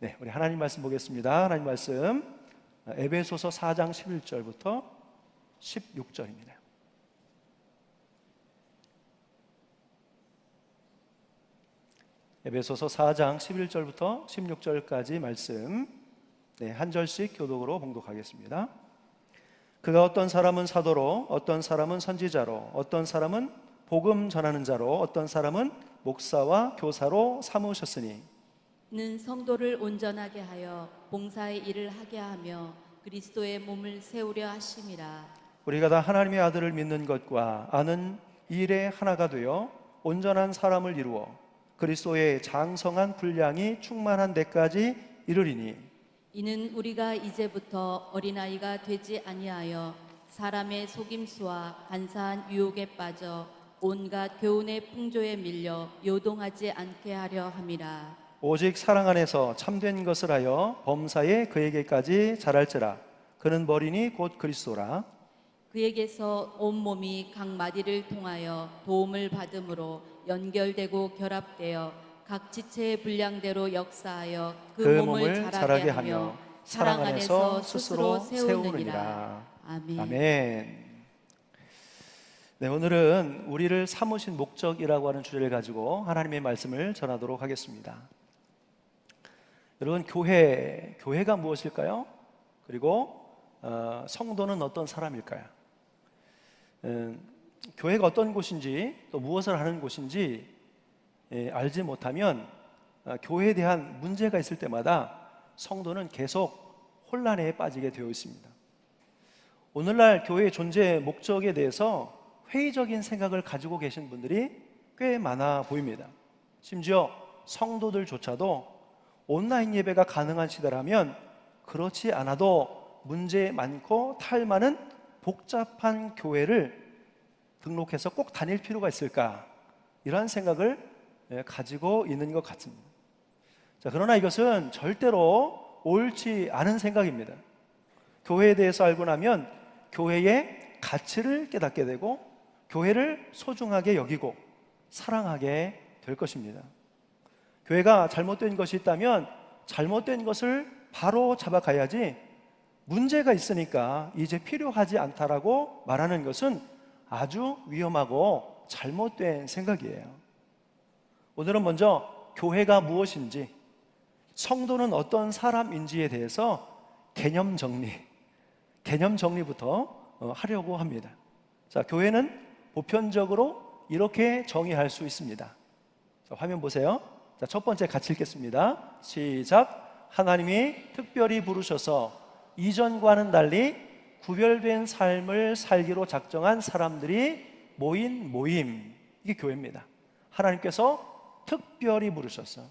네, 우리 하나님 말씀 보겠습니다. 하나님 말씀 에베소서 4장 11절부터 16절입니다. 에베소서 4장 11절부터 16절까지 말씀, 한 절씩 교독으로 봉독하겠습니다. 그가 어떤 사람은 사도로, 어떤 사람은 선지자로, 어떤 사람은 복음 전하는 자로, 어떤 사람은 목사와 교사로 삼으셨으니 는 성도를 온전하게 하여 봉사의 일을 하게 하며 그리스도의 몸을 세우려 하심이라. 우리가 다 하나님의 아들을 믿는 것과 아는 일에 하나가 되어 온전한 사람을 이루어 그리스도의 장성한 분량이 충만한 데까지 이르리니 이는 우리가 이제부터 어린아이가 되지 아니하여 사람의 속임수와 간사한 유혹에 빠져 온갖 교훈의 풍조에 밀려 요동하지 않게 하려 함이라. 오직 사랑 안에서 참된 것을 하여 범사에 그에게까지 자랄지라. 그는 머리니 곧 그리스도라. 그에게서 온 몸이 각 마디를 통하여 도움을 받음으로 연결되고 결합되어 각 지체의 분량대로 역사하여 그 몸을 자라게 하며 사랑 안에서 스스로 세우느니라. 아멘. 아멘. 네, 오늘은 우리를 삼으신 목적이라고 하는 주제를 가지고 하나님의 말씀을 전하도록 하겠습니다. 여러분, 교회가 무엇일까요? 그리고 성도는 어떤 사람일까요? 교회가 어떤 곳인지 또 무엇을 하는 곳인지 알지 못하면 교회에 대한 문제가 있을 때마다 성도는 계속 혼란에 빠지게 되어 있습니다. 오늘날 교회의 존재 목적에 대해서 회의적인 생각을 가지고 계신 분들이 꽤 많아 보입니다. 심지어 성도들조차도 온라인 예배가 가능한 시대라면 그렇지 않아도 문제 많고 탈 많은 복잡한 교회를 등록해서 꼭 다닐 필요가 있을까? 이러한 생각을 가지고 있는 것 같습니다. 자, 그러나 이것은 절대로 옳지 않은 생각입니다. 교회에 대해서 알고 나면 교회의 가치를 깨닫게 되고 교회를 소중하게 여기고 사랑하게 될 것입니다. 교회가 잘못된 것이 있다면 잘못된 것을 바로 잡아가야지 문제가 있으니까 이제 필요하지 않다라고 말하는 것은 아주 위험하고 잘못된 생각이에요. 오늘은 먼저 교회가 무엇인지, 성도는 어떤 사람인지에 대해서 개념 정리부터 하려고 합니다. 자, 교회는 보편적으로 이렇게 정의할 수 있습니다. 자, 화면 보세요. 자, 첫 번째 같이 읽겠습니다. 시작. 하나님이 특별히 부르셔서 이전과는 달리 구별된 삶을 살기로 작정한 사람들이 모인 모임, 이게 교회입니다. 하나님께서 특별히 부르셔서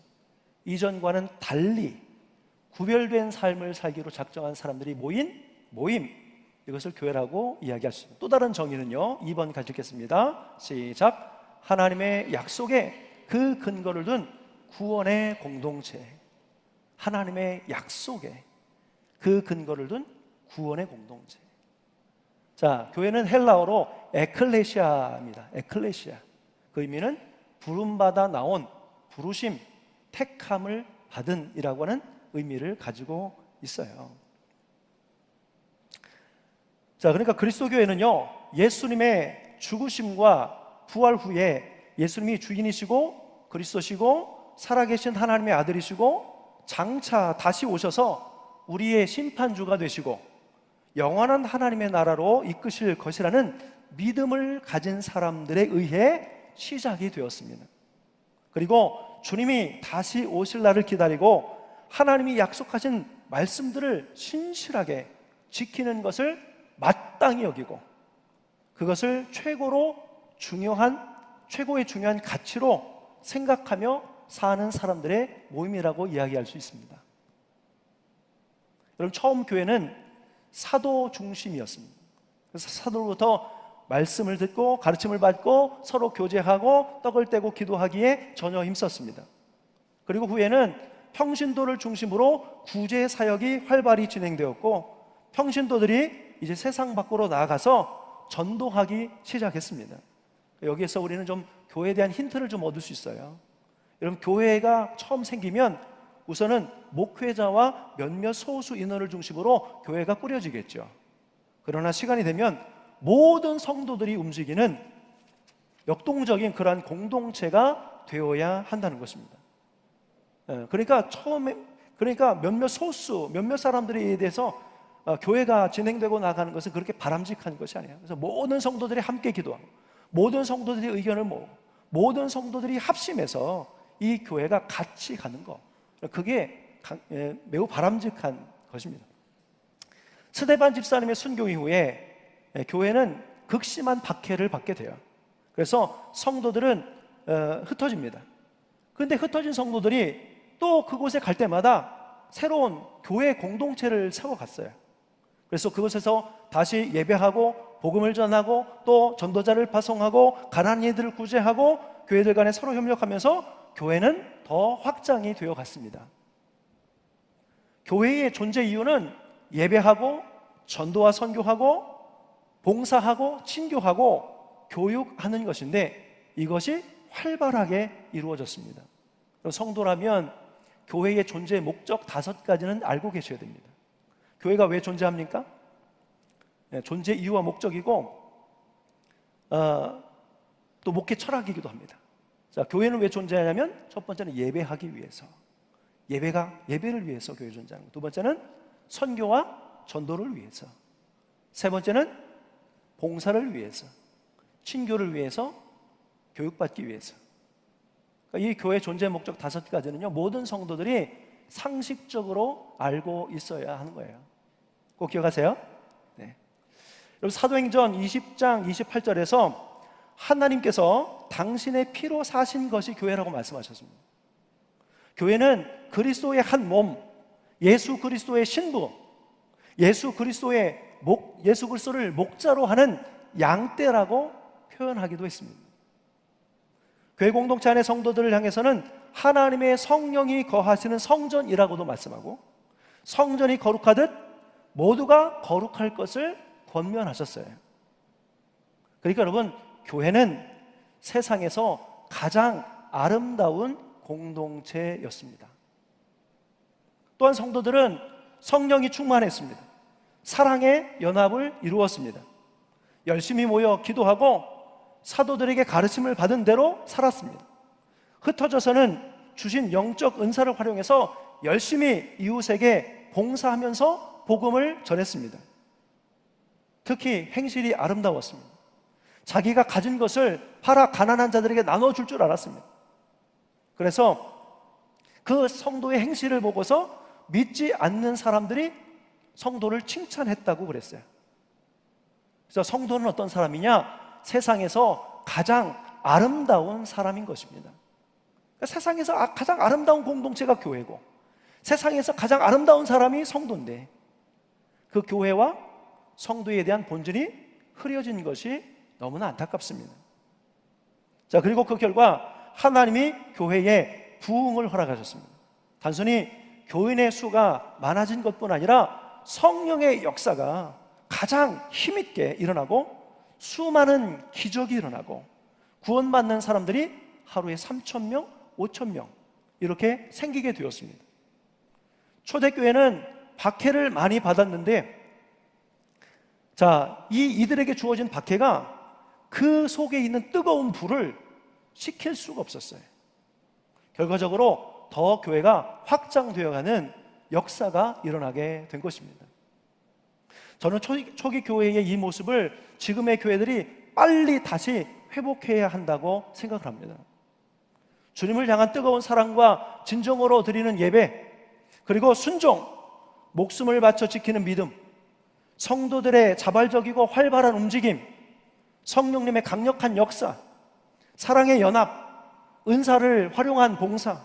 이전과는 달리 구별된 삶을 살기로 작정한 사람들이 모인 모임, 이것을 교회라고 이야기할 수 있습니다. 또 다른 정의는요, 2번 같이 읽겠습니다. 시작. 하나님의 약속에 그 근거를 둔 구원의 공동체. 하나님의 약속에 그 근거를 둔 구원의 공동체. 자, 교회는 헬라어로 에클레시아입니다. 에클레시아. 그 의미는 부름받아 나온, 부르심, 택함을 받은 이라고 하는 의미를 가지고 있어요. 자, 그러니까 그리스도 교회는요, 예수님의 죽으심과 부활 후에 예수님이 주인이시고 그리스도시고 살아계신 하나님의 아들이시고 장차 다시 오셔서 우리의 심판주가 되시고 영원한 하나님의 나라로 이끄실 것이라는 믿음을 가진 사람들에 의해 시작이 되었습니다. 그리고 주님이 다시 오실 날을 기다리고 하나님이 약속하신 말씀들을 신실하게 지키는 것을 마땅히 여기고 그것을 최고의 중요한 가치로 생각하며 사는 사람들의 모임이라고 이야기할 수 있습니다. 여러분, 처음 교회는 사도 중심이었습니다. 그래서 사도로부터 말씀을 듣고 가르침을 받고 서로 교제하고 떡을 떼고 기도하기에 전혀 힘썼습니다. 그리고 후에는 평신도를 중심으로 구제 사역이 활발히 진행되었고 평신도들이 이제 세상 밖으로 나아가서 전도하기 시작했습니다. 여기에서 우리는 좀 교회에 대한 힌트를 좀 얻을 수 있어요. 여러분, 교회가 처음 생기면 우선은 목회자와 몇몇 소수 인원을 중심으로 교회가 꾸려지겠죠. 그러나 시간이 되면 모든 성도들이 움직이는 역동적인 그러한 공동체가 되어야 한다는 것입니다. 그러니까 몇몇 소수, 몇몇 사람들에 대해서 교회가 진행되고 나가는 것은 그렇게 바람직한 것이 아니에요. 그래서 모든 성도들이 함께 기도하고, 모든 성도들이 의견을 모으고, 모든 성도들이 합심해서 이 교회가 같이 가는 것, 그게 매우 바람직한 것입니다. 스데반 집사님의 순교 이후에 교회는 극심한 박해를 받게 돼요. 그래서 성도들은 흩어집니다. 그런데 흩어진 성도들이 또 그곳에 갈 때마다 새로운 교회 공동체를 세워갔어요. 그래서 그곳에서 다시 예배하고 복음을 전하고 또 전도자를 파송하고 가난한 이들을 구제하고 교회들 간에 서로 협력하면서 교회는 더 확장이 되어 갔습니다. 교회의 존재 이유는 예배하고 전도와 선교하고 봉사하고 친교하고 교육하는 것인데 이것이 활발하게 이루어졌습니다. 성도라면 교회의 존재 목적 5가지는 알고 계셔야 됩니다. 교회가 왜 존재합니까? 존재 이유와 목적이고 또 목회 철학이기도 합니다. 자, 교회는 왜 존재하냐면 첫 번째는 예배하기 위해서, 예배를 위해서 교회 존재하는 것. 두 번째는 선교와 전도를 위해서, 세 번째는 봉사를 위해서, 친교를 위해서, 교육받기 위해서. 그러니까 이 교회 존재 목적 5가지는요 모든 성도들이 상식적으로 알고 있어야 하는 거예요. 꼭 기억하세요. 네. 여러분 사도행전 20장 28절에서 하나님께서 당신의 피로 사신 것이 교회라고 말씀하셨습니다. 교회는 그리스도의 한 몸, 예수 그리스도의 신부, 예수 그리스도를 목자로 하는 양떼라고 표현하기도 했습니다. 교회 공동체 안의 성도들을 향해서는 하나님의 성령이 거하시는 성전이라고도 말씀하고, 성전이 거룩하듯 모두가 거룩할 것을 권면하셨어요. 그러니까 여러분, 교회는 세상에서 가장 아름다운 공동체였습니다. 또한 성도들은 성령이 충만했습니다. 사랑의 연합을 이루었습니다. 열심히 모여 기도하고 사도들에게 가르침을 받은 대로 살았습니다. 흩어져서는 주신 영적 은사를 활용해서 열심히 이웃에게 봉사하면서 복음을 전했습니다. 특히 행실이 아름다웠습니다. 자기가 가진 것을 팔아 가난한 자들에게 나눠줄 줄 알았습니다. 그래서 그 성도의 행실을 보고서 믿지 않는 사람들이 성도를 칭찬했다고 그랬어요. 그래서 성도는 어떤 사람이냐? 세상에서 가장 아름다운 사람인 것입니다. 그러니까 세상에서 가장 아름다운 공동체가 교회고, 세상에서 가장 아름다운 사람이 성도인데, 그 교회와 성도에 대한 본질이 흐려진 것이 너무나 안타깝습니다. 자, 그리고 그 결과 하나님이 교회에 부흥을 허락하셨습니다. 단순히 교인의 수가 많아진 것뿐 아니라 성령의 역사가 가장 힘있게 일어나고 수많은 기적이 일어나고 구원받는 사람들이 하루에 3,000명, 5,000명 이렇게 생기게 되었습니다. 초대교회는 박해를 많이 받았는데, 자, 이들에게 주어진 박해가 그 속에 있는 뜨거운 불을 식힐 수가 없었어요. 결과적으로 더 교회가 확장되어가는 역사가 일어나게 된 것입니다. 저는 초기 교회의 이 모습을 지금의 교회들이 빨리 다시 회복해야 한다고 생각을 합니다. 주님을 향한 뜨거운 사랑과 진정으로 드리는 예배, 그리고 순종, 목숨을 바쳐 지키는 믿음, 성도들의 자발적이고 활발한 움직임, 성령님의 강력한 역사, 사랑의 연합, 은사를 활용한 봉사,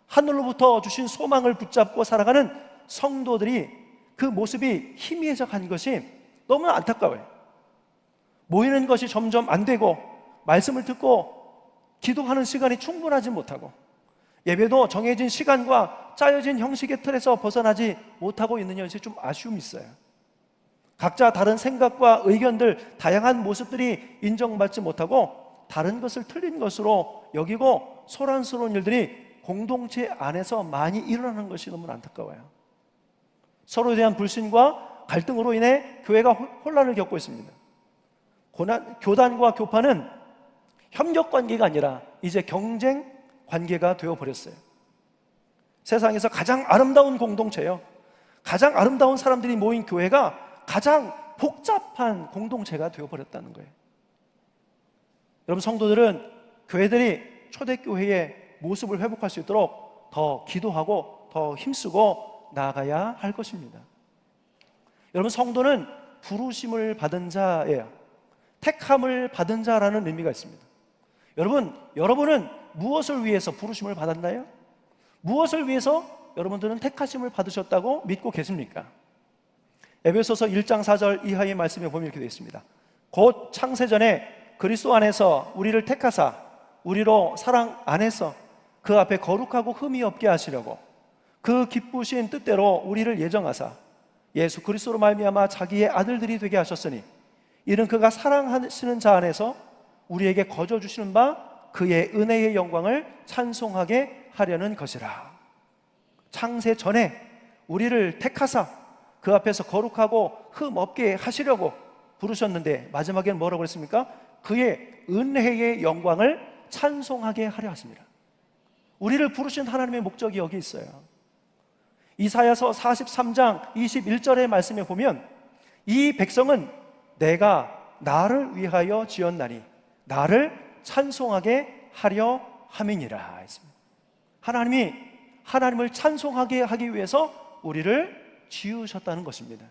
하늘로부터 주신 소망을 붙잡고 살아가는 성도들이 그 모습이 희미해져 간 것이 너무 안타까워요. 모이는 것이 점점 안 되고, 말씀을 듣고 기도하는 시간이 충분하지 못하고, 예배도 정해진 시간과 짜여진 형식의 틀에서 벗어나지 못하고 있는 현실이 좀 아쉬움이 있어요. 각자 다른 생각과 의견들, 다양한 모습들이 인정받지 못하고 다른 것을 틀린 것으로 여기고 소란스러운 일들이 공동체 안에서 많이 일어나는 것이 너무 안타까워요. 서로에 대한 불신과 갈등으로 인해 교회가 혼란을 겪고 있습니다. 교단과 교파는 협력 관계가 아니라 이제 경쟁 관계가 되어버렸어요. 세상에서 가장 아름다운 공동체요, 가장 아름다운 사람들이 모인 교회가 가장 복잡한 공동체가 되어버렸다는 거예요. 여러분, 성도들은 교회들이 초대교회의 모습을 회복할 수 있도록 더 기도하고 더 힘쓰고 나아가야 할 것입니다. 여러분, 성도는 부르심을 받은 자예요. 택함을 받은 자라는 의미가 있습니다. 여러분은 무엇을 위해서 부르심을 받았나요? 무엇을 위해서 여러분들은 택하심을 받으셨다고 믿고 계십니까? 에베소서 1장 4절 이하의 말씀에 보면 이렇게 되어 있습니다. 곧 창세전에 그리스도 안에서 우리를 택하사 우리로 사랑 안에서 그 앞에 거룩하고 흠이 없게 하시려고 그 기쁘신 뜻대로 우리를 예정하사 예수 그리스도로 말미암아 자기의 아들들이 되게 하셨으니 이는 그가 사랑하시는 자 안에서 우리에게 거저 주시는 바 그의 은혜의 영광을 찬송하게 하려는 것이라. 창세 전에 우리를 택하사 그 앞에서 거룩하고 흠 없게 하시려고 부르셨는데 마지막에는 뭐라고 그랬습니까? 그의 은혜의 영광을 찬송하게 하려 하십니다. 우리를 부르신 하나님의 목적이 여기 있어요. 이사야서 43장 21절의 말씀에 보면 이 백성은 내가 나를 위하여 지었나니 나를 찬송하게 하려 함이니라 했습니다. 하나님이 하나님을 찬송하게 하기 위해서 우리를 지으셨다는 것입니다.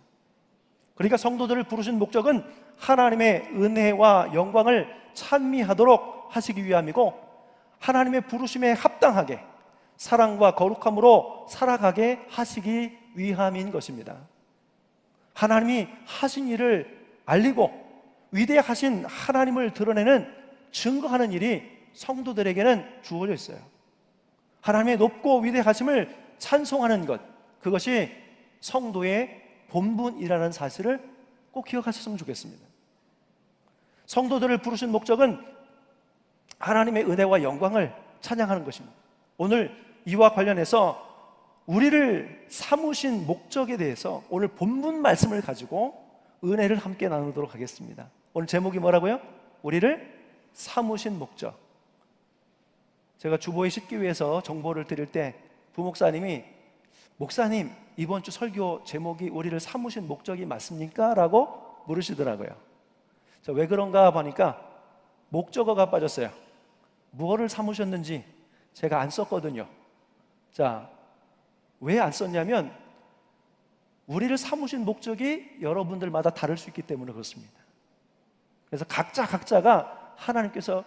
그러니까 성도들을 부르신 목적은 하나님의 은혜와 영광을 찬미하도록 하시기 위함이고 하나님의 부르심에 합당하게 사랑과 거룩함으로 살아가게 하시기 위함인 것입니다. 하나님이 하신 일을 알리고 위대하신 하나님을 드러내는 증거하는 일이 성도들에게는 주어져 있어요. 하나님의 높고 위대하심을 찬송하는 것, 그것이 성도의 본분이라는 사실을 꼭 기억하셨으면 좋겠습니다. 성도들을 부르신 목적은 하나님의 은혜와 영광을 찬양하는 것입니다. 오늘 이와 관련해서 우리를 삼으신 목적에 대해서 오늘 본문 말씀을 가지고 은혜를 함께 나누도록 하겠습니다. 오늘 제목이 뭐라고요? 우리를 삼으신 목적. 제가 주보에 싣기 위해서 정보를 드릴 때 부목사님이 목사님, 이번 주 설교 제목이 우리를 삼으신 목적이 맞습니까? 라고 물으시더라고요. 왜 그런가 보니까 목적어가 빠졌어요. 무엇을 삼으셨는지 제가 안 썼거든요. 왜 안 썼냐면 우리를 삼으신 목적이 여러분들마다 다를 수 있기 때문에 그렇습니다. 그래서 각자가 하나님께서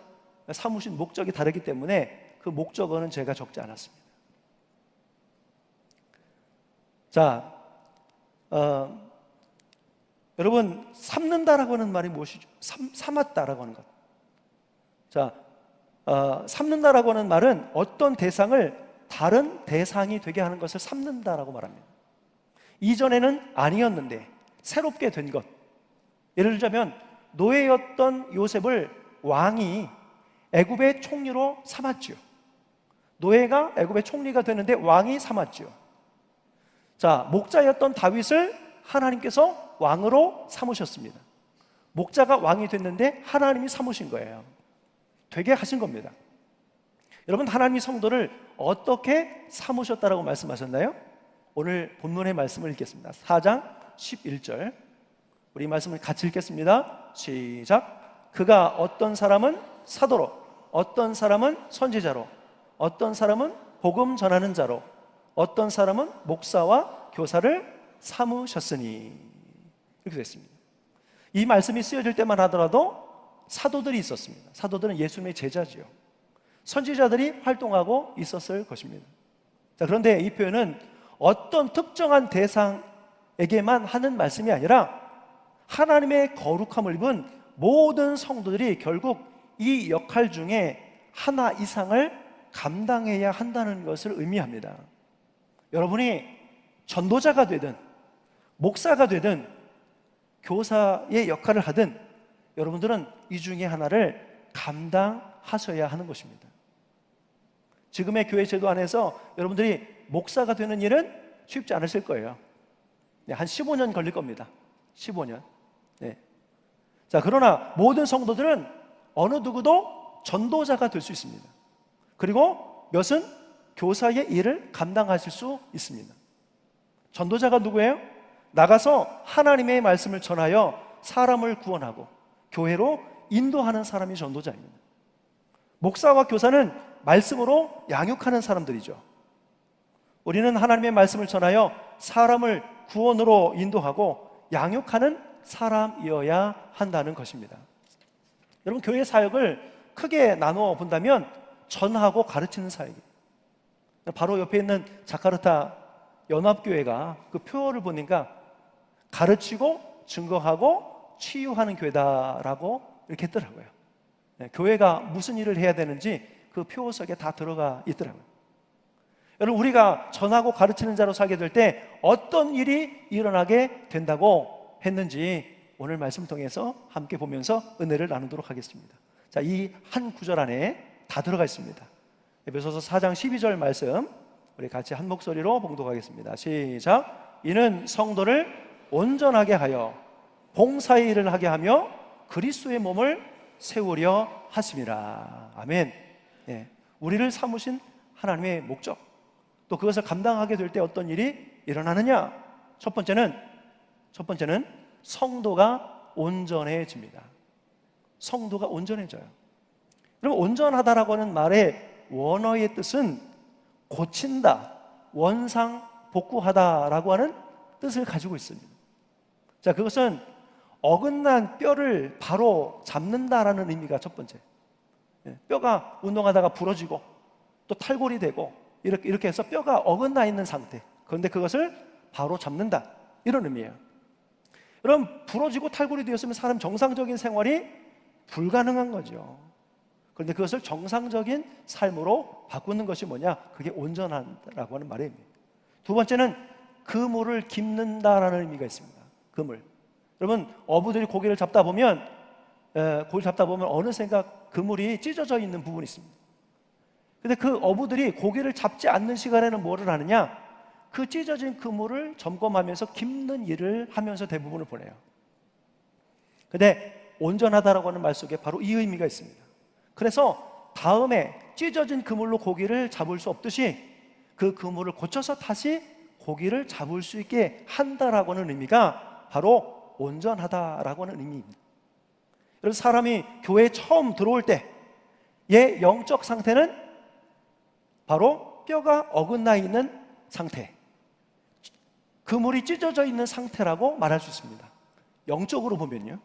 삼으신 목적이 다르기 때문에 그 목적어는 제가 적지 않았습니다. 여러분, 삼는다라고 하는 말이 무엇이죠? 삼았다라고 하는 것. 삼는다라고 하는 말은 어떤 대상을 다른 대상이 되게 하는 것을 삼는다라고 말합니다. 이전에는 아니었는데 새롭게 된 것. 예를 들자면 노예였던 요셉을 왕이 애굽의 총리로 삼았지요. 노예가 애굽의 총리가 되는데 왕이 삼았지요. 목자였던 다윗을 하나님께서 왕으로 삼으셨습니다. 목자가 왕이 됐는데 하나님이 삼으신 거예요. 되게 하신 겁니다. 여러분, 하나님이 성도를 어떻게 삼으셨다라고 말씀하셨나요? 오늘 본문의 말씀을 읽겠습니다. 4장 11절. 우리 말씀을 같이 읽겠습니다. 시작. 그가 어떤 사람은 사도로, 어떤 사람은 선지자로, 어떤 사람은 복음 전하는 자로, 어떤 사람은 목사와 교사를 삼으셨으니. 이렇게 됐습니다. 이 말씀이 쓰여질 때만 하더라도 사도들이 있었습니다. 사도들은 예수님의 제자지요. 선지자들이 활동하고 있었을 것입니다. 그런데 이 표현은 어떤 특정한 대상에게만 하는 말씀이 아니라 하나님의 거룩함을 입은 모든 성도들이 결국 이 역할 중에 하나 이상을 감당해야 한다는 것을 의미합니다. 여러분이 전도자가 되든 목사가 되든 교사의 역할을 하든 여러분들은 이 중에 하나를 감당하셔야 하는 것입니다. 지금의 교회 제도 안에서 여러분들이 목사가 되는 일은 쉽지 않으실 거예요. 네, 한 15년 걸릴 겁니다. 15년. 네. 자, 그러나 모든 성도들은 어느 누구도 전도자가 될 수 있습니다. 그리고 몇은 교사의 일을 감당하실 수 있습니다. 전도자가 누구예요? 나가서 하나님의 말씀을 전하여 사람을 구원하고 교회로 인도하는 사람이 전도자입니다. 목사와 교사는 말씀으로 양육하는 사람들이죠. 우리는 하나님의 말씀을 전하여 사람을 구원으로 인도하고 양육하는 사람이어야 한다는 것입니다. 여러분, 교회 사역을 크게 나누어 본다면 전하고 가르치는 사역이에요. 바로 옆에 있는 자카르타 연합교회가 그 표어를 보니까 가르치고 증거하고 치유하는 교회다라고 이렇게 했더라고요. 네, 교회가 무슨 일을 해야 되는지 그 표어 속에 다 들어가 있더라고요. 여러분, 우리가 전하고 가르치는 자로 살게 될 때 어떤 일이 일어나게 된다고 했는지 오늘 말씀 통해서 함께 보면서 은혜를 나누도록 하겠습니다. 자, 이 한 구절 안에 다 들어가 있습니다. 에베소서 4장 12절 말씀 우리 같이 한 목소리로 봉독하겠습니다. 시작. 이는 성도를 온전하게 하여 봉사의 일을 하게 하며 그리스도의 몸을 세우려 하심이라. 아멘. 예, 우리를 삼으신 하나님의 목적, 또 그것을 감당하게 될 때 어떤 일이 일어나느냐? 첫 번째는 성도가 온전해집니다. 성도가 온전해져요. 그럼 온전하다라고 하는 말의 원어의 뜻은 고친다, 원상 복구하다라고 하는 뜻을 가지고 있습니다. 자, 그것은 어긋난 뼈를 바로 잡는다라는 의미가 첫 번째. 뼈가 운동하다가 부러지고 또 탈골이 되고 이렇게 해서 뼈가 어긋나 있는 상태, 그런데 그것을 바로 잡는다, 이런 의미예요. 그럼 부러지고 탈골이 되었으면 사람 정상적인 생활이 불가능한 거죠. 그런데 그것을 정상적인 삶으로 바꾸는 것이 뭐냐? 그게 온전하다라고 하는 말입니다. 두 번째는 그물을 깁는다라는 의미가 있습니다. 그물. 여러분, 어부들이 고기를 잡다 보면 어느샌가 그물이 찢어져 있는 부분이 있습니다. 근데 그 어부들이 고기를 잡지 않는 시간에는 뭐를 하느냐? 그 찢어진 그물을 점검하면서 깁는 일을 하면서 대부분을 보내요. 근데 온전하다라고 하는 말 속에 바로 이 의미가 있습니다. 그래서 다음에 찢어진 그물로 고기를 잡을 수 없듯이 그 그물을 고쳐서 다시 고기를 잡을 수 있게 한다라고 하는 의미가 바로 온전하다라고 하는 의미입니다. 여러분, 사람이 교회에 처음 들어올 때의 영적 상태는 바로 뼈가 어긋나 있는 상태, 그물이 찢어져 있는 상태라고 말할 수 있습니다. 영적으로 보면요.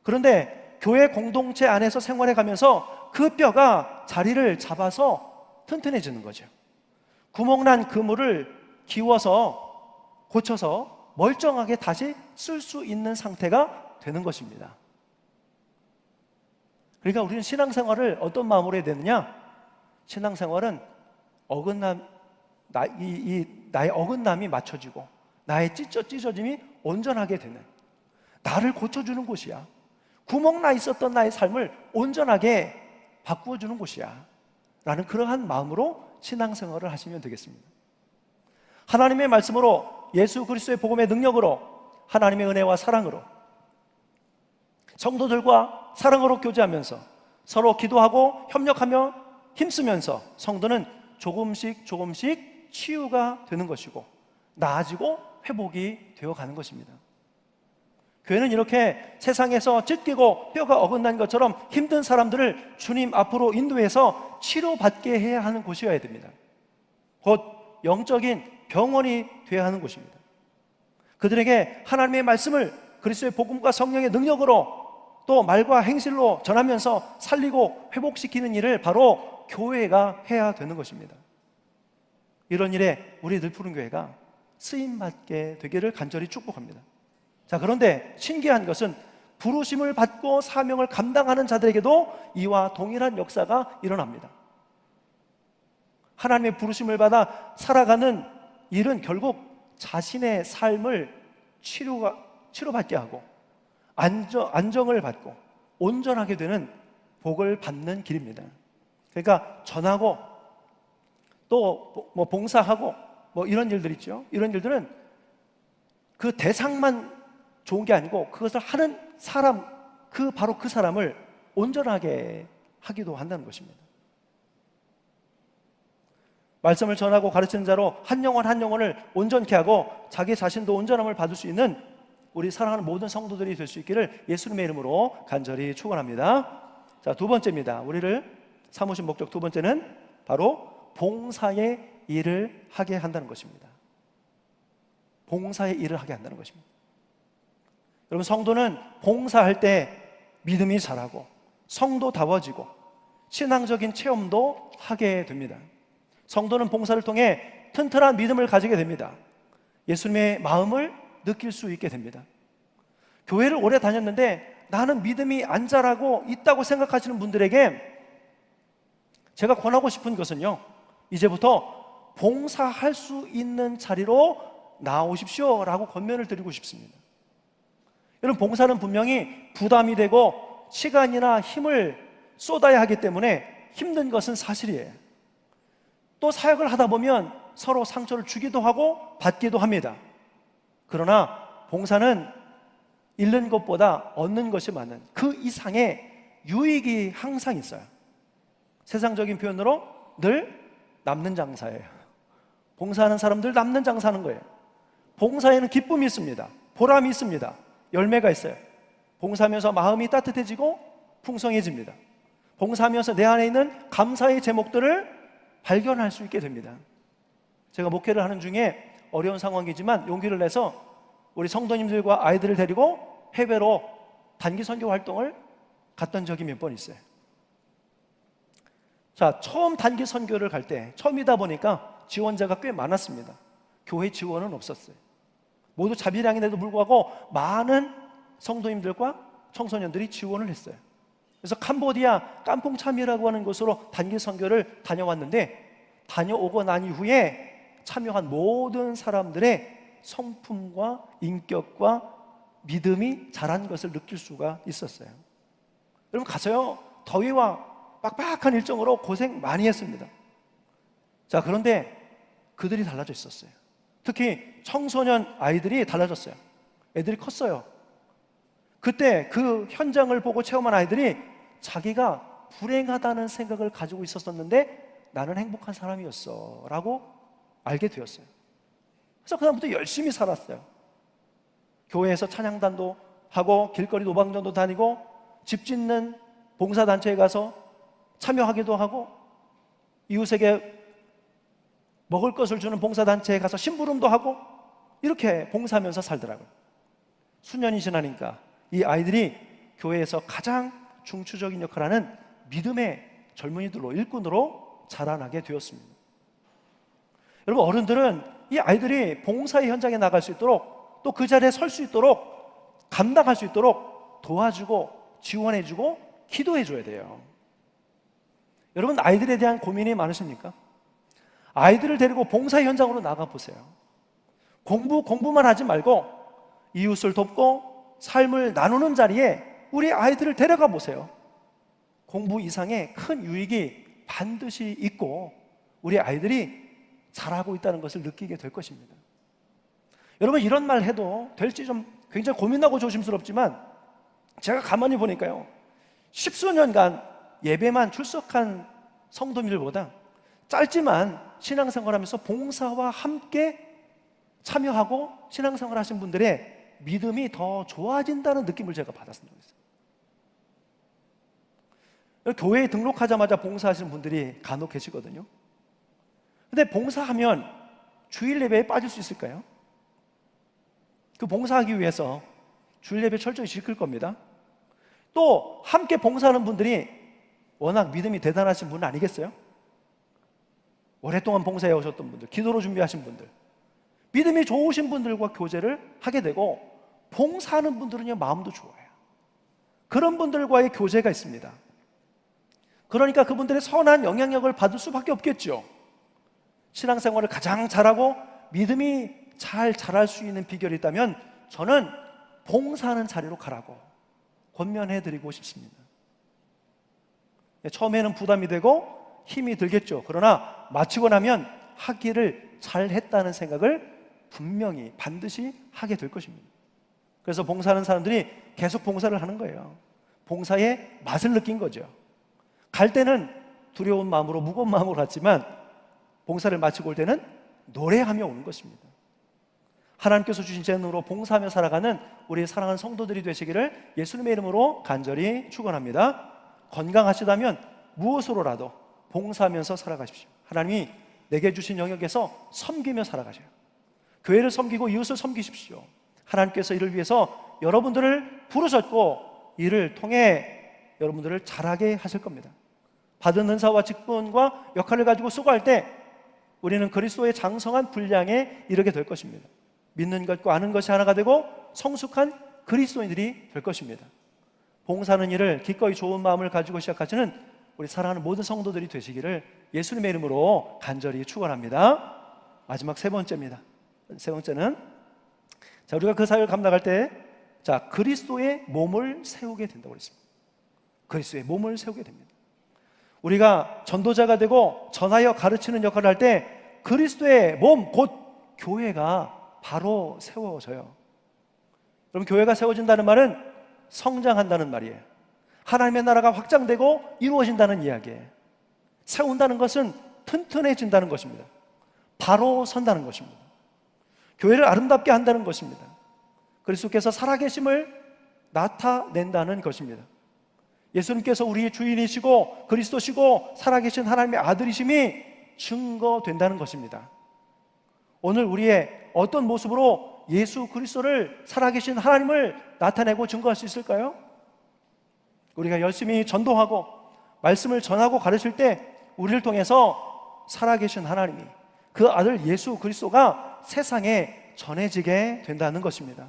그런데 교회 공동체 안에서 생활해 가면서 그 뼈가 자리를 잡아서 튼튼해지는 거죠. 구멍난 그물을 기워서 고쳐서 멀쩡하게 다시 쓸 수 있는 상태가 되는 것입니다. 그러니까 우리는 신앙생활을 어떤 마음으로 해야 되느냐? 신앙생활은 나의 어긋남이 맞춰지고 나의 찢어짐이 온전하게 되는, 나를 고쳐주는 곳이야. 구멍 나 있었던 나의 삶을 온전하게 바꾸어주는 곳이야 라는 그러한 마음으로 신앙생활을 하시면 되겠습니다. 하나님의 말씀으로, 예수 그리스도의 복음의 능력으로, 하나님의 은혜와 사랑으로 성도들과 사랑으로 교제하면서 서로 기도하고 협력하며 힘쓰면서 성도는 조금씩 치유가 되는 것이고 나아지고 회복이 되어가는 것입니다. 교회는 이렇게 세상에서 찢기고 뼈가 어긋난 것처럼 힘든 사람들을 주님 앞으로 인도해서 치료받게 해야 하는 곳이어야 됩니다. 곧 영적인 병원이 되어야 하는 곳입니다. 그들에게 하나님의 말씀을 그리스도의 복음과 성령의 능력으로 또 말과 행실로 전하면서 살리고 회복시키는 일을 바로 교회가 해야 되는 것입니다. 이런 일에 우리 늘푸른교회가 쓰임받게 되기를 간절히 축복합니다. 자, 그런데 신기한 것은 부르심을 받고 사명을 감당하는 자들에게도 이와 동일한 역사가 일어납니다. 하나님의 부르심을 받아 살아가는 일은 결국 자신의 삶을 치료받게 하고 안정을 받고 온전하게 되는 복을 받는 길입니다. 그러니까 전하고 또 뭐 봉사하고 뭐 이런 일들 있죠. 이런 일들은 그 대상만 좋은 게 아니고 그것을 하는 사람, 바로 그 사람을 온전하게 하기도 한다는 것입니다. 말씀을 전하고 가르치는 자로 한 영혼 한 영혼을 온전케 하고 자기 자신도 온전함을 받을 수 있는 우리 사랑하는 모든 성도들이 될 수 있기를 예수님의 이름으로 간절히 축원합니다. 자, 두 번째입니다. 우리를 삼으신 목적 두 번째는 바로 봉사의 일을 하게 한다는 것입니다. 봉사의 일을 하게 한다는 것입니다. 여러분, 성도는 봉사할 때 믿음이 자라고 성도다워지고 신앙적인 체험도 하게 됩니다. 성도는 봉사를 통해 튼튼한 믿음을 가지게 됩니다. 예수님의 마음을 느낄 수 있게 됩니다. 교회를 오래 다녔는데 나는 믿음이 안 자라고 있다고 생각하시는 분들에게 제가 권하고 싶은 것은요, 이제부터 봉사할 수 있는 자리로 나오십시오 라고 권면을 드리고 싶습니다. 여러분, 봉사는 분명히 부담이 되고 시간이나 힘을 쏟아야 하기 때문에 힘든 것은 사실이에요. 또 사역을 하다 보면 서로 상처를 주기도 하고 받기도 합니다. 그러나 봉사는 잃는 것보다 얻는 것이 많은 그 이상의 유익이 항상 있어요. 세상적인 표현으로 늘 남는 장사예요. 봉사하는 사람들 남는 장사하는 거예요. 봉사에는 기쁨이 있습니다. 보람이 있습니다. 열매가 있어요. 봉사하면서 마음이 따뜻해지고 풍성해집니다. 봉사하면서 내 안에 있는 감사의 제목들을 발견할 수 있게 됩니다. 제가 목회를 하는 중에 어려운 상황이지만 용기를 내서 우리 성도님들과 아이들을 데리고 해외로 단기 선교 활동을 갔던 적이 몇 번 있어요. 자, 처음 단기 선교를 갈 때 처음이다 보니까 지원자가 꽤 많았습니다. 교회 지원은 없었어요. 모두 자비량인데도 불구하고 많은 성도님들과 청소년들이 지원을 했어요. 그래서 캄보디아 깜퐁참이라고 하는 곳으로 단기 선교를 다녀왔는데, 다녀오고 난 이후에 참여한 모든 사람들의 성품과 인격과 믿음이 자란 것을 느낄 수가 있었어요. 여러분, 가서요, 더위와 빡빡한 일정으로 고생 많이 했습니다. 자, 그런데 그들이 달라져 있었어요. 특히 청소년 아이들이 달라졌어요. 애들이 컸어요. 그때 그 현장을 보고 체험한 아이들이 자기가 불행하다는 생각을 가지고 있었었는데 나는 행복한 사람이었어 라고 알게 되었어요. 그래서 그다음부터 열심히 살았어요. 교회에서 찬양단도 하고 길거리 노방전도 다니고 집 짓는 봉사단체에 가서 참여하기도 하고 이웃에게 먹을 것을 주는 봉사단체에 가서 심부름도 하고 이렇게 봉사하면서 살더라고요. 수년이 지나니까 이 아이들이 교회에서 가장 중추적인 역할을 하는 믿음의 젊은이들로, 일꾼으로 자라나게 되었습니다. 여러분, 어른들은 이 아이들이 봉사의 현장에 나갈 수 있도록, 또 그 자리에 설 수 있도록, 감당할 수 있도록 도와주고 지원해주고 기도해줘야 돼요. 여러분, 아이들에 대한 고민이 많으십니까? 아이들을 데리고 봉사 현장으로 나가보세요. 공부만 하지 말고 이웃을 돕고 삶을 나누는 자리에 우리 아이들을 데려가 보세요. 공부 이상의 큰 유익이 반드시 있고 우리 아이들이 잘하고 있다는 것을 느끼게 될 것입니다. 여러분, 이런 말 해도 될지 좀 굉장히 고민하고 조심스럽지만 제가 가만히 보니까요, 10수년간 예배만 출석한 성도님들보다 짧지만 신앙생활하면서 봉사와 함께 참여하고 신앙생활 하신 분들의 믿음이 더 좋아진다는 느낌을 제가 받았습니다. 교회에 등록하자마자 봉사하시는 분들이 간혹 계시거든요. 근데 봉사하면 주일 예배에 빠질 수 있을까요? 그 봉사하기 위해서 주일 예배 철저히 지킬 겁니다. 또 함께 봉사하는 분들이 워낙 믿음이 대단하신 분 아니겠어요? 오랫동안 봉사해 오셨던 분들, 기도로 준비하신 분들, 믿음이 좋으신 분들과 교제를 하게 되고, 봉사하는 분들은요, 마음도 좋아요. 그런 분들과의 교제가 있습니다. 그러니까 그분들의 선한 영향력을 받을 수밖에 없겠죠. 신앙생활을 가장 잘하고 믿음이 잘 자랄 수 있는 비결이 있다면 저는 봉사하는 자리로 가라고 권면해드리고 싶습니다. 처음에는 부담이 되고 힘이 들겠죠. 그러나 마치고 나면 하기를 잘했다는 생각을 분명히 반드시 하게 될 것입니다. 그래서 봉사하는 사람들이 계속 봉사를 하는 거예요. 봉사의 맛을 느낀 거죠. 갈 때는 두려운 마음으로, 무거운 마음으로 갔지만 봉사를 마치고 올 때는 노래하며 오는 것입니다. 하나님께서 주신 재능으로 봉사하며 살아가는 우리 사랑하는 성도들이 되시기를 예수님의 이름으로 간절히 축원합니다. 건강하시다면 무엇으로라도 봉사하면서 살아가십시오. 하나님이 내게 주신 영역에서 섬기며 살아가세요. 교회를 섬기고 이웃을 섬기십시오. 하나님께서 이를 위해서 여러분들을 부르셨고 이를 통해 여러분들을 잘하게 하실 겁니다. 받은 은사와 직분과 역할을 가지고 수고할 때 우리는 그리스도의 장성한 분량에 이르게 될 것입니다. 믿는 것과 아는 것이 하나가 되고 성숙한 그리스도인들이 될 것입니다. 봉사하는 일을 기꺼이 좋은 마음을 가지고 시작하시는 우리 사랑하는 모든 성도들이 되시기를 예수님의 이름으로 간절히 축원합니다. 마지막 세 번째입니다. 세 번째는 우리가 그 사역을 감당할 때 그리스도의 몸을 세우게 된다고 그랬습니다. 그리스도의 몸을 세우게 됩니다. 우리가 전도자가 되고 전하여 가르치는 역할을 할 때 그리스도의 몸, 곧 교회가 바로 세워져요. 그럼 교회가 세워진다는 말은 성장한다는 말이에요. 하나님의 나라가 확장되고 이루어진다는 이야기예요. 세운다는 것은 튼튼해진다는 것입니다. 바로 선다는 것입니다. 교회를 아름답게 한다는 것입니다. 그리스도께서 살아계심을 나타낸다는 것입니다. 예수님께서 우리의 주인이시고 그리스도시고 살아계신 하나님의 아들이심이 증거된다는 것입니다. 오늘 우리의 어떤 모습으로 예수 그리스도를 살아계신 하나님을 나타내고 증거할 수 있을까요? 우리가 열심히 전도하고 말씀을 전하고 가르칠 때 우리를 통해서 살아계신 하나님이, 그 아들 예수 그리스도가 세상에 전해지게 된다는 것입니다.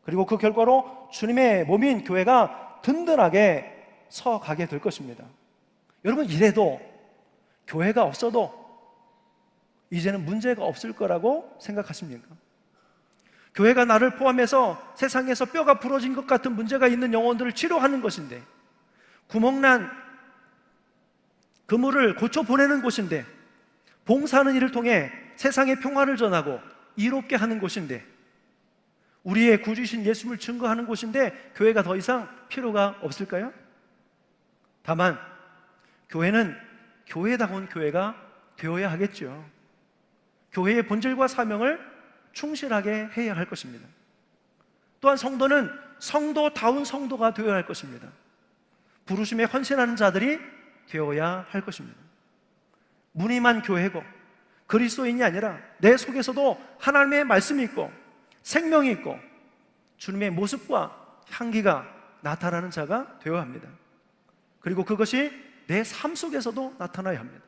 그리고 그 결과로 주님의 몸인 교회가 든든하게 서가게 될 것입니다. 여러분, 이래도 교회가 없어도 이제는 문제가 없을 거라고 생각하십니까? 교회가 나를 포함해서 세상에서 뼈가 부러진 것 같은 문제가 있는 영혼들을 치료하는 것인데, 구멍난 그물을 고쳐 보내는 곳인데, 봉사하는 일을 통해 세상에 평화를 전하고 이롭게 하는 곳인데, 우리의 구주이신 예수님을 증거하는 곳인데 교회가 더 이상 필요가 없을까요? 다만 교회는 교회다운 교회가 되어야 하겠죠. 교회의 본질과 사명을 충실하게 해야 할 것입니다. 또한 성도는 성도다운 성도가 되어야 할 것입니다. 부르심에 헌신하는 자들이 되어야 할 것입니다. 무늬만 교회고 그리스도인이 아니라 내 속에서도 하나님의 말씀이 있고 생명이 있고 주님의 모습과 향기가 나타나는 자가 되어야 합니다. 그리고 그것이 내 삶 속에서도 나타나야 합니다.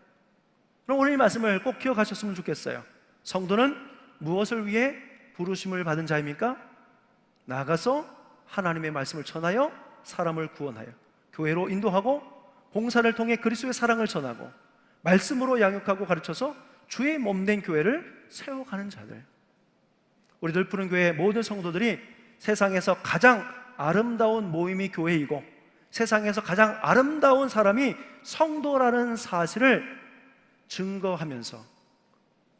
그럼 오늘 이 말씀을 꼭 기억하셨으면 좋겠어요. 성도는 무엇을 위해 부르심을 받은 자입니까? 나아가서 하나님의 말씀을 전하여 사람을 구원하여 교회로 인도하고 봉사를 통해 그리스도의 사랑을 전하고 말씀으로 양육하고 가르쳐서 주의 몸된 교회를 세워가는 자들. 우리들 푸른교회 모든 성도들이 세상에서 가장 아름다운 모임이 교회이고 세상에서 가장 아름다운 사람이 성도라는 사실을 증거하면서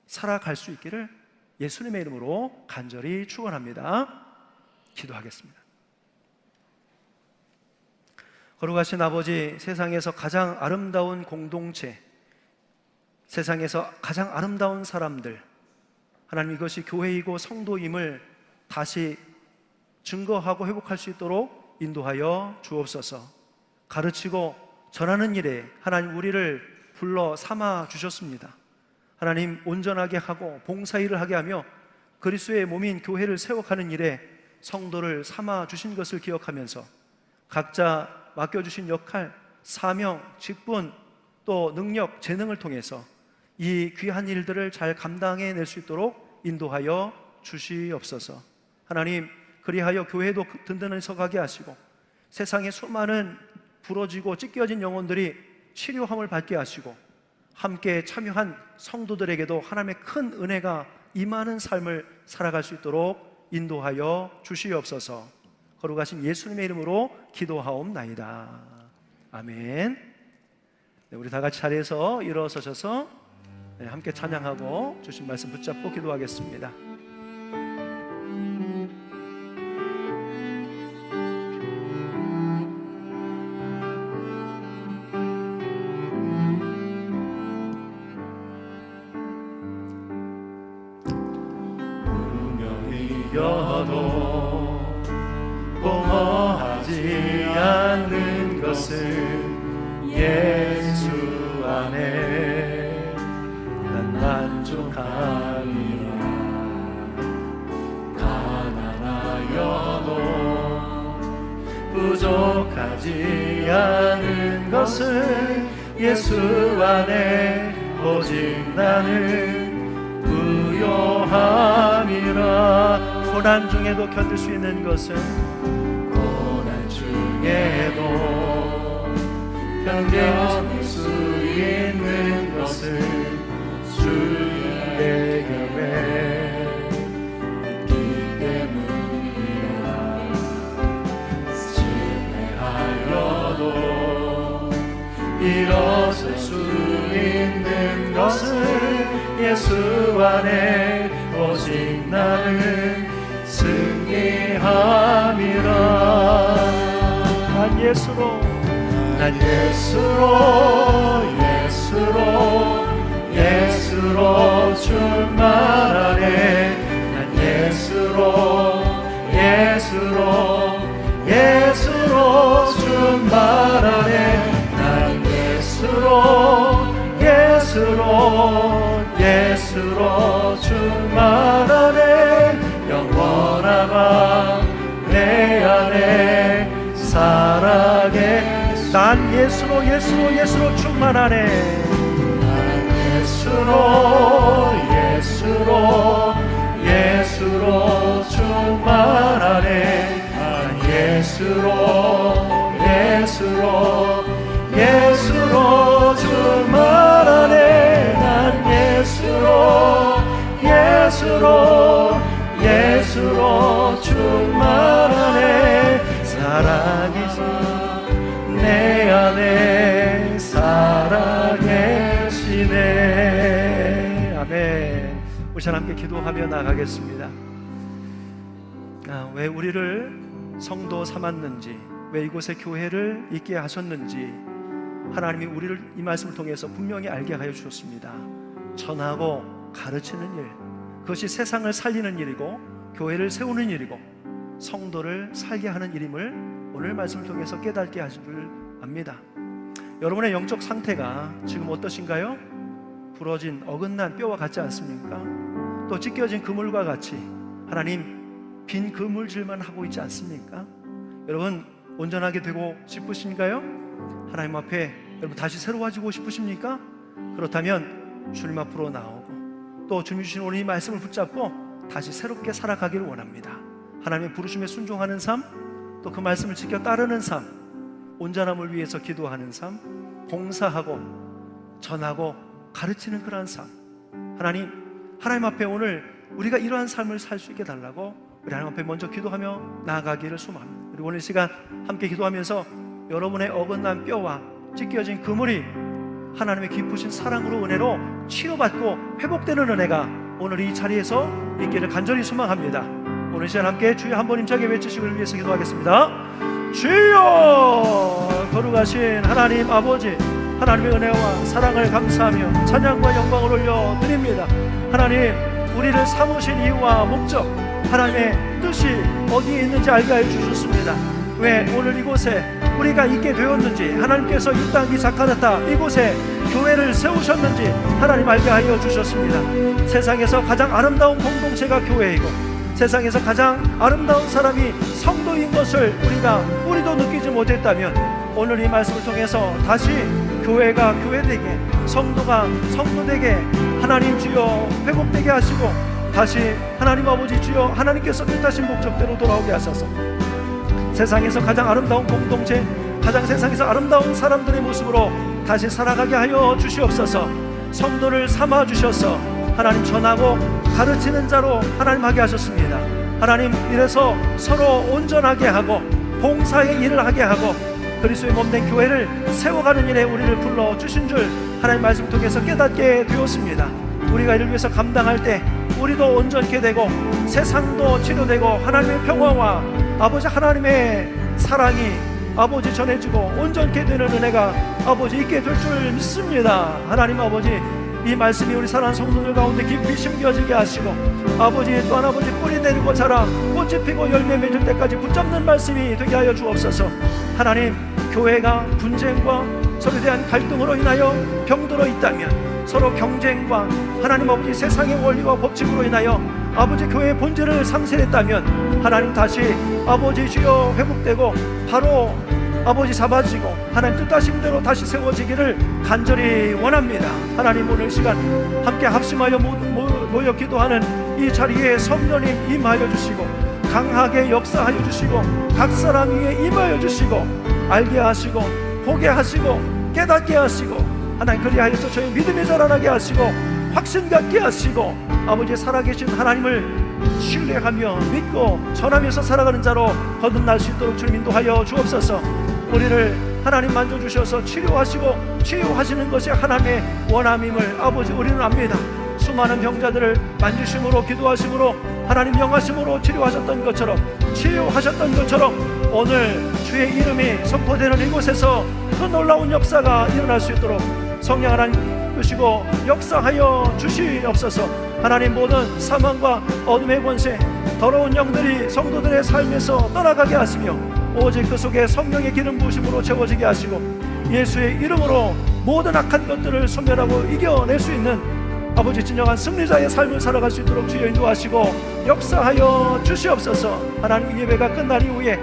살아갈 수 있기를 예수님의 이름으로 간절히 축원합니다. 기도하겠습니다. 거룩하신 아버지, 세상에서 가장 아름다운 공동체, 세상에서 가장 아름다운 사람들, 하나님, 이것이 교회이고 성도임을 다시 증거하고 회복할 수 있도록 인도하여 주옵소서. 가르치고 전하는 일에 하나님 우리를 불러 삼아 주셨습니다. 하나님, 온전하게 하고 봉사일을 하게 하며 그리스도의 몸인 교회를 세워가는 일에 성도를 삼아 주신 것을 기억하면서 각자 맡겨주신 역할, 사명, 직분, 또 능력, 재능을 통해서 이 귀한 일들을 잘 감당해낼 수 있도록 인도하여 주시옵소서. 하나님, 그리하여 교회도 든든히 서가게 하시고 세상의 수많은 부러지고 찢겨진 영혼들이 치료함을 받게 하시고 함께 참여한 성도들에게도 하나님의 큰 은혜가 임하는 삶을 살아갈 수 있도록 인도하여 주시옵소서. 거룩하신 예수님의 이름으로 기도하옵나이다. 아멘. 네, 우리 다 같이 자리에서 일어서셔서 함께 찬양하고 주신 말씀 붙잡고 기도하겠습니다. 이겨도 공허하지 않는 것은 예수 안에 난 만족하리라. 가난하여도 부족하지 않은 것은 예수 안에 오직 나는 부요함이라. 고난 중에도 견딜 수 있는 것은 고난 중에도 견딜 수 있는 것은 주의 곁에 있기 때문이라. 실패하여도 일어설 수 있는 것은 예수 안에 오직 나는 승리함이라. 난 예수로 충만하네. 난 예수로 충만하네. 난 예수로 충만하네. 영원하마 내 안에 살아게. 난 예수로 충만하네. 난 예수로 충만하네. 난 예수로 충만하네. 난 예수로 충만하네. 살아계신 내 안에 살아계시네. 아멘. 우리 자 함께 기도하며 나가겠습니다. 왜 우리를 성도 삼았는지, 왜 이곳에 교회를 있게 하셨는지 하나님이 우리를 이 말씀을 통해서 분명히 알게 하여 주셨습니다. 전하고 가르치는 일, 그것이 세상을 살리는 일이고 교회를 세우는 일이고 성도를 살게 하는 일임을 오늘 말씀을 통해서 깨닫게 하신 줄 압니다. 여러분의 영적 상태가 지금 어떠신가요? 부러진 어긋난 뼈와 같지 않습니까? 또 찢겨진 그물과 같이 하나님 빈 그물질만 하고 있지 않습니까? 여러분 온전하게 되고 싶으신가요? 하나님 앞에 여러분 다시 새로워지고 싶으십니까? 그렇다면 주님 앞으로 나오고 또 주님 주신 오늘 이 말씀을 붙잡고 다시 새롭게 살아가기를 원합니다. 하나님의 부르심에 순종하는 삶, 또 그 말씀을 지켜 따르는 삶, 온전함을 위해서 기도하는 삶, 봉사하고 전하고 가르치는 그러한 삶. 하나님 앞에 오늘 우리가 이러한 삶을 살 수 있게 달라고 우리 하나님 앞에 먼저 기도하며 나아가기를 소망합니다. 그리고 오늘 시간 함께 기도하면서 여러분의 어긋난 뼈와 찢겨진 그물이 하나님의 깊으신 사랑으로 은혜로 치료받고 회복되는 은혜가 오늘 이 자리에서 있기를 간절히 소망합니다. 오늘 시간 함께 주여 한 번 힘차게 외치시기를 위해서 기도하겠습니다. 주여! 거룩하신 하나님 아버지, 하나님의 은혜와 사랑을 감사하며 찬양과 영광을 올려드립니다. 하나님, 우리를 삼으신 이유와 목적, 하나님의 뜻이 어디에 있는지 알게 하여 주셨습니다. 왜 오늘 이곳에 우리가 있게 되었는지, 하나님께서 이 땅 이 자카르타 이곳에 교회를 세우셨는지 하나님 알게 하여 주셨습니다. 세상에서 가장 아름다운 공동체가 교회이고 세상에서 가장 아름다운 사람이 성도인 것을 우리도 느끼지 못했다면 오늘 이 말씀을 통해서 다시 교회가 교회되게, 성도가 성도되게 하나님 주여 회복되게 하시고 다시 하나님 아버지 주여 하나님께서 뜻하신 목적대로 돌아오게 하소서. 세상에서 가장 아름다운 공동체, 가장 세상에서 아름다운 사람들의 모습으로 다시 살아가게 하여 주시옵소서. 성도를 삼아 주셔서 하나님 전하고 가르치는 자로 하나님 하게 하셨습니다. 하나님 이래서 서로 온전하게 하고 봉사의 일을 하게 하고 그리스도의 몸된 교회를 세워가는 일에 우리를 불러주신 줄 하나님 말씀 통해서 깨닫게 되었습니다. 우리가 이를 위해서 감당할 때 우리도 온전케 되고 세상도 치료되고 하나님의 평화와 아버지 하나님의 사랑이 아버지 전해지고 온전케 되는 은혜가 아버지 있게 될 줄 믿습니다. 하나님 아버지, 이 말씀이 우리 사랑하는 성도들 가운데 깊이 심겨지게 하시고 아버지 또한 아버지 뿌리 내리고 자라 꽃이 피고 열매 맺을 때까지 붙잡는 말씀이 되게 하여 주옵소서. 하나님, 교회가 분쟁과 서로에 대한 갈등으로 인하여 병들어 있다면, 서로 경쟁과 하나님 아버지 세상의 원리와 법칙으로 인하여 아버지 교회의 본질을 상실했다면 하나님 다시 아버지 주여 회복되고 바로 아버지 잡아지고 하나님 뜻하신 대로 다시 세워지기를 간절히 원합니다. 하나님, 오늘 시간 함께 합심하여 모여 기도하는 이 자리에 성령님 임하여 주시고 강하게 역사하여 주시고 각 사람 위에 임하여 주시고 알게 하시고 보게 하시고 깨닫게 하시고 하나님, 그리하여서 저희 믿음이 자라나게 하시고 확신 갖게 하시고 아버지 살아계신 하나님을 신뢰하며 믿고 전하면서 살아가는 자로 거듭날 수 있도록 주님 인도하여 주옵소서. 우리를 하나님 만져주셔서 치료하시고 치유하시는 것이 하나님의 원함임을 아버지 우리는 압니다. 수많은 병자들을 만지심으로 기도하심으로 하나님 명하심으로 치료하셨던 것처럼 치유하셨던 것처럼 오늘 주의 이름이 선포되는 이곳에서 그 놀라운 역사가 일어날 수 있도록 성령 하나님 주시고 역사하여 주시옵소서. 하나님, 모든 사망과 어둠의 권세 더러운 영들이 성도들의 삶에서 떠나가게 하시며 오직 그 속에 성령의 기름 부으심으로 채워지게 하시고 예수의 이름으로 모든 악한 것들을 소멸하고 이겨낼 수 있는 아버지 진정한 승리자의 삶을 살아갈 수 있도록 주여 인도하시고 역사하여 주시옵소서. 하나님, 예배가 끝난 이후에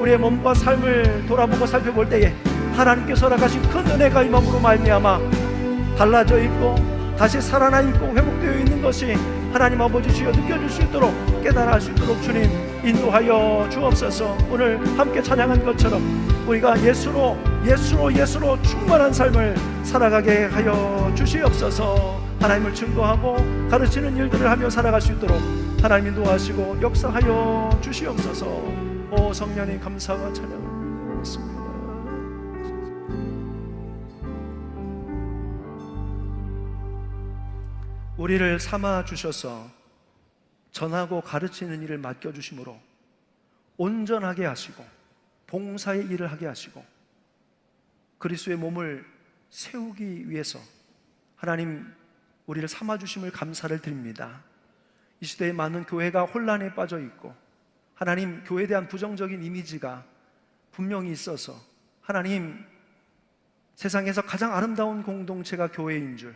우리의 몸과 삶을 돌아보고 살펴볼 때에 하나님께서 허락하신 큰 은혜가 임함으로 말미암아 달라져 있고 다시 살아나 있고 회복되어 있는 것이 하나님 아버지 주여 느껴질 수 있도록 깨달아 수 있도록 주님 인도하여 주옵소서. 오늘 함께 찬양한 것처럼 우리가 예수로 충만한 삶을 살아가게 하여 주시옵소서. 하나님을 증거하고 가르치는 일들을 하며 살아갈 수 있도록 하나님 인도하시고 역사하여 주시옵소서. 오 성령님, 감사와 찬양을 드렸습니다. 우리를 삼아 주셔서 전하고 가르치는 일을 맡겨주심으로 온전하게 하시고 봉사의 일을 하게 하시고 그리스도의 몸을 세우기 위해서 하나님 우리를 삼아 주심을 감사를 드립니다. 이 시대에 많은 교회가 혼란에 빠져 있고 하나님, 교회에 대한 부정적인 이미지가 분명히 있어서 하나님, 세상에서 가장 아름다운 공동체가 교회인 줄,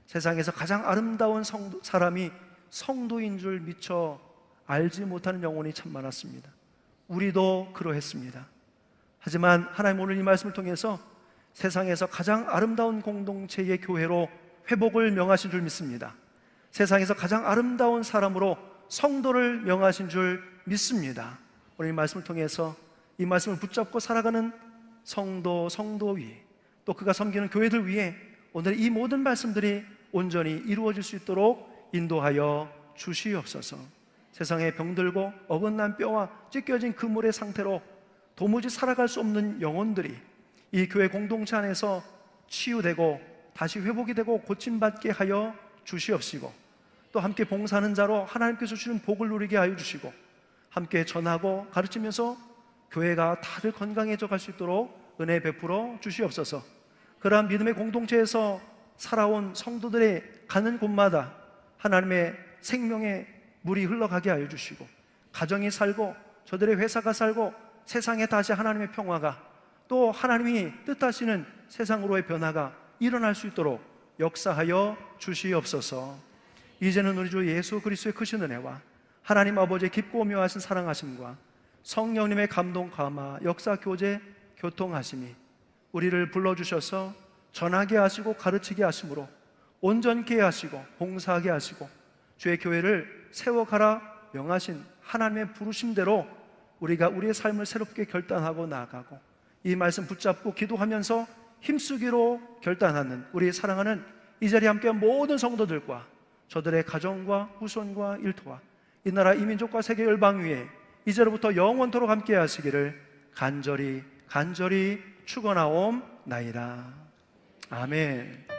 세상에서 가장 아름다운 사람이 성도인 줄 미처 알지 못하는 영혼이 참 많았습니다. 우리도 그러했습니다. 하지만 하나님, 오늘 이 말씀을 통해서 세상에서 가장 아름다운 공동체의 교회로 회복을 명하신 줄 믿습니다. 세상에서 가장 아름다운 사람으로 성도를 명하신 줄 믿습니다. 오늘 이 말씀을 통해서 이 말씀을 붙잡고 살아가는 성도위, 또 그가 섬기는 교회들 위해 오늘 이 모든 말씀들이 온전히 이루어질 수 있도록 인도하여 주시옵소서. 세상에 병들고 어긋난 뼈와 찢겨진 그물의 상태로 도무지 살아갈 수 없는 영혼들이 이 교회 공동체 안에서 치유되고 다시 회복이 되고 고침받게 하여 주시옵시고, 또 함께 봉사하는 자로 하나님께서 주시는 복을 누리게 하여 주시고, 함께 전하고 가르치면서 교회가 다들 건강해져 갈 수 있도록 은혜 베풀어 주시옵소서. 그러한 믿음의 공동체에서 살아온 성도들의 가는 곳마다 하나님의 생명의 물이 흘러가게 하여 주시고, 가정이 살고 저들의 회사가 살고 세상에 다시 하나님의 평화가, 또 하나님이 뜻하시는 세상으로의 변화가 일어날 수 있도록 역사하여 주시옵소서. 이제는 우리 주 예수 그리스도의 크신 은혜와 하나님 아버지의 깊고 묘하신 사랑하심과 성령님의 감동 감화 역사 교제 교통하심이 우리를 불러주셔서 전하게 하시고 가르치게 하심으로 온전케 하시고 봉사하게 하시고 주의 교회를 세워가라 명하신 하나님의 부르심대로 우리가 우리의 삶을 새롭게 결단하고 나아가고, 이 말씀 붙잡고 기도하면서 힘쓰기로 결단하는 우리 사랑하는 이 자리에 함께한 모든 성도들과 저들의 가정과 후손과 일터와 이 나라 이 민족과 세계 열방 위에 이제로부터 영원토록 함께 하시기를 간절히 축원하옵나이다. 아멘.